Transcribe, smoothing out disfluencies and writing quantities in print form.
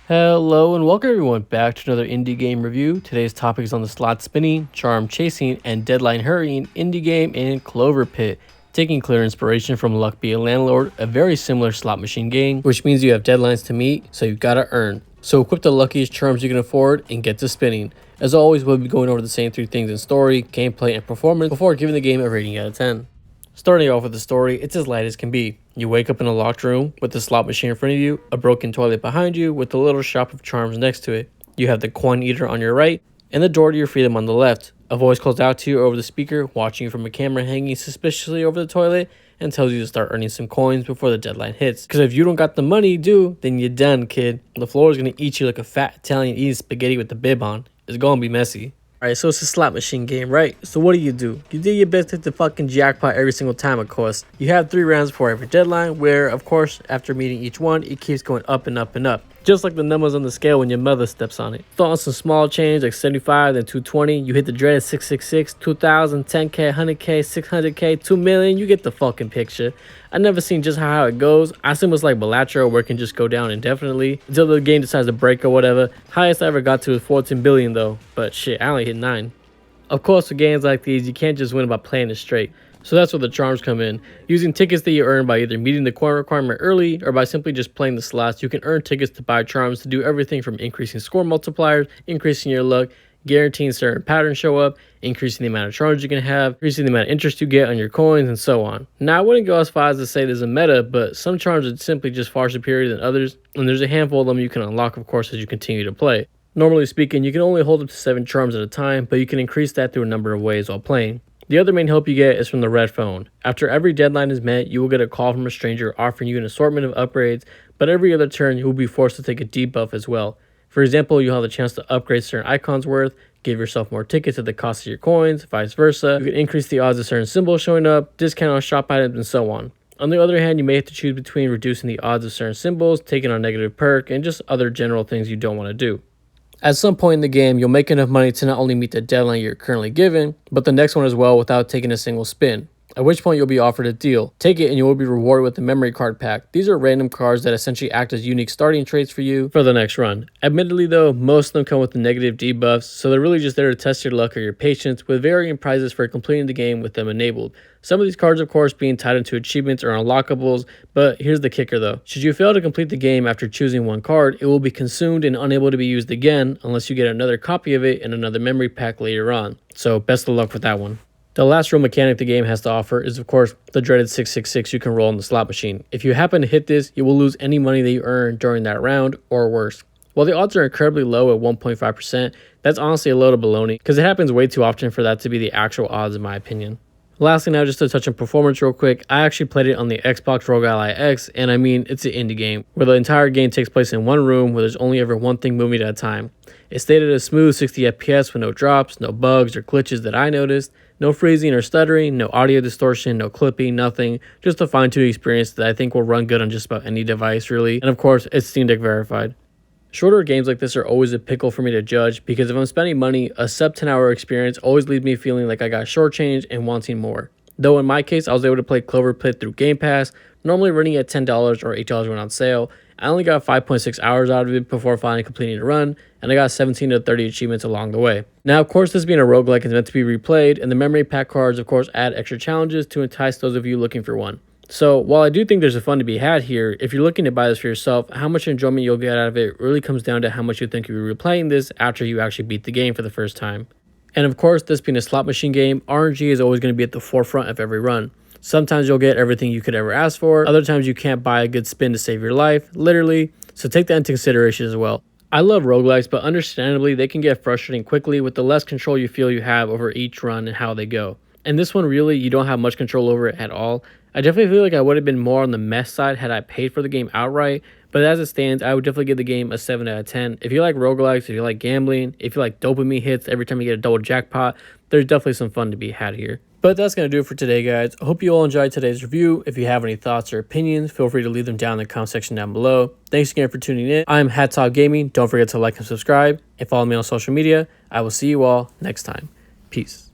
Hello and welcome everyone back to another indie game review. Today's topic is on the slot spinning, charm chasing, and deadline hurrying indie game in CloverPit, taking clear inspiration from Luck Be a Landlord, a very similar slot machine game, which means you have deadlines to meet, so you gotta earn. So equip the luckiest charms you can afford and get to spinning. As always, we'll be going over the same three things in story, gameplay, and performance before giving the game a rating out of 10. Starting off with the story, it's as light as can be. You wake up in a locked room with the slot machine in front of you, a broken toilet behind you with a little shop of charms next to it. You have the coin eater on your right and the door to your freedom on the left. A voice calls out to you over the speaker, watching you from a camera hanging suspiciously over the toilet, and tells you to start earning some coins before the deadline hits. Because if you don't got the money due, then you're done, kid. The floor is going to eat you like a fat Italian eating spaghetti with the bib on. It's going to be messy. Alright, so it's a slot machine game, right? So what do? You do your best to hit the fucking jackpot every single time, of course. You have 3 rounds before every deadline, where, of course, after meeting each one, it keeps going up and up and up. Just like the numbers on the scale when your mother steps on it. Throw on some small change like 75, then 220, you hit the dreaded 666, 2,000, 10K, 100K, 600K, 2 million, you get the fucking picture. I never seen just how it goes. I assume it's like Balatro where it can just go down indefinitely until the game decides to break or whatever. Highest I ever got to was 14 billion though, but shit, I only hit 9. Of course, with games like these, you can't just win by playing it straight. So that's where the charms come in. Using tickets that you earn by either meeting the coin requirement early or by simply just playing the slots, you can earn tickets to buy charms to do everything from increasing score multipliers, increasing your luck, guaranteeing certain patterns show up, increasing the amount of charms you can have, increasing the amount of interest you get on your coins, and so on. Now, I wouldn't go as far as to say there's a meta, but some charms are simply just far superior than others, and there's a handful of them you can unlock, of course, as you continue to play. Normally speaking, you can only hold up to 7 charms at a time, but you can increase that through a number of ways while playing. The other main help you get is from the red phone. After every deadline is met, you will get a call from a stranger offering you an assortment of upgrades, but every other turn you will be forced to take a debuff as well. For example, you'll have the chance to upgrade certain icons worth, give yourself more tickets at the cost of your coins, vice versa. You can increase the odds of certain symbols showing up, discount on shop items, and so on. On the other hand, you may have to choose between reducing the odds of certain symbols, taking on negative perk, and just other general things you don't want to do. At some point in the game, you'll make enough money to not only meet the deadline you're currently given, but the next one as well without taking a single spin. At which point you'll be offered a deal. Take it and you will be rewarded with the memory card pack. These are random cards that essentially act as unique starting traits for you for the next run. Admittedly though, most of them come with the negative debuffs, so they're really just there to test your luck or your patience, with varying prizes for completing the game with them enabled. Some of these cards, of course, being tied into achievements or unlockables, but here's the kicker though. Should you fail to complete the game after choosing one card, it will be consumed and unable to be used again unless you get another copy of it and another memory pack later on. So best of luck with that one. The last real mechanic the game has to offer is, of course, the dreaded 666 you can roll in the slot machine. If you happen to hit this, you will lose any money that you earn during that round, or worse. While the odds are incredibly low at 1.5%, that's honestly a load of baloney, because it happens way too often for that to be the actual odds in my opinion. Lastly now, just to touch on performance real quick, I actually played it on the Xbox roguelike X, and I mean, it's an indie game, where the entire game takes place in one room where there's only ever one thing moving at a time. It stayed at a smooth 60 FPS with no drops, no bugs or glitches that I noticed, no freezing or stuttering, no audio distortion, no clipping, nothing, just a fine-tuned experience that I think will run good on just about any device really, and of course, it's Steam Deck verified. Shorter games like this are always a pickle for me to judge, because if I'm spending money, a sub 10 hour experience always leaves me feeling like I got shortchanged and wanting more. Though in my case, I was able to play CloverPit through Game Pass, normally running at $10 or $8 when on sale. I only got 5.6 hours out of it before finally completing the run, and I got 17 to 30 achievements along the way. Now, of course, this being a roguelike is meant to be replayed, and the memory pack cards, of course, add extra challenges to entice those of you looking for one. So, while I do think there's a fun to be had here, if you're looking to buy this for yourself, how much enjoyment you'll get out of it really comes down to how much you think you'll be replaying this after you actually beat the game for the first time. And of course, this being a slot machine game, RNG is always going to be at the forefront of every run. Sometimes you'll get everything you could ever ask for, other times you can't buy a good spin to save your life, literally, so take that into consideration as well. I love roguelikes, but understandably, they can get frustrating quickly with the less control you feel you have over each run and how they go. And this one, really, you don't have much control over it at all. I definitely feel like I would have been more on the mess side had I paid for the game outright, but as it stands, I would definitely give the game a 7 out of 10. If you like roguelikes, if you like gambling, if you like dopamine hits every time you get a double jackpot, there's definitely some fun to be had here. But that's going to do it for today, guys. I hope you all enjoyed today's review. If you have any thoughts or opinions, feel free to leave them down in the comment section down below. Thanks again for tuning in. I'm Hatop Gaming. Don't forget to like and subscribe, and follow me on social media. I will see you all next time. Peace.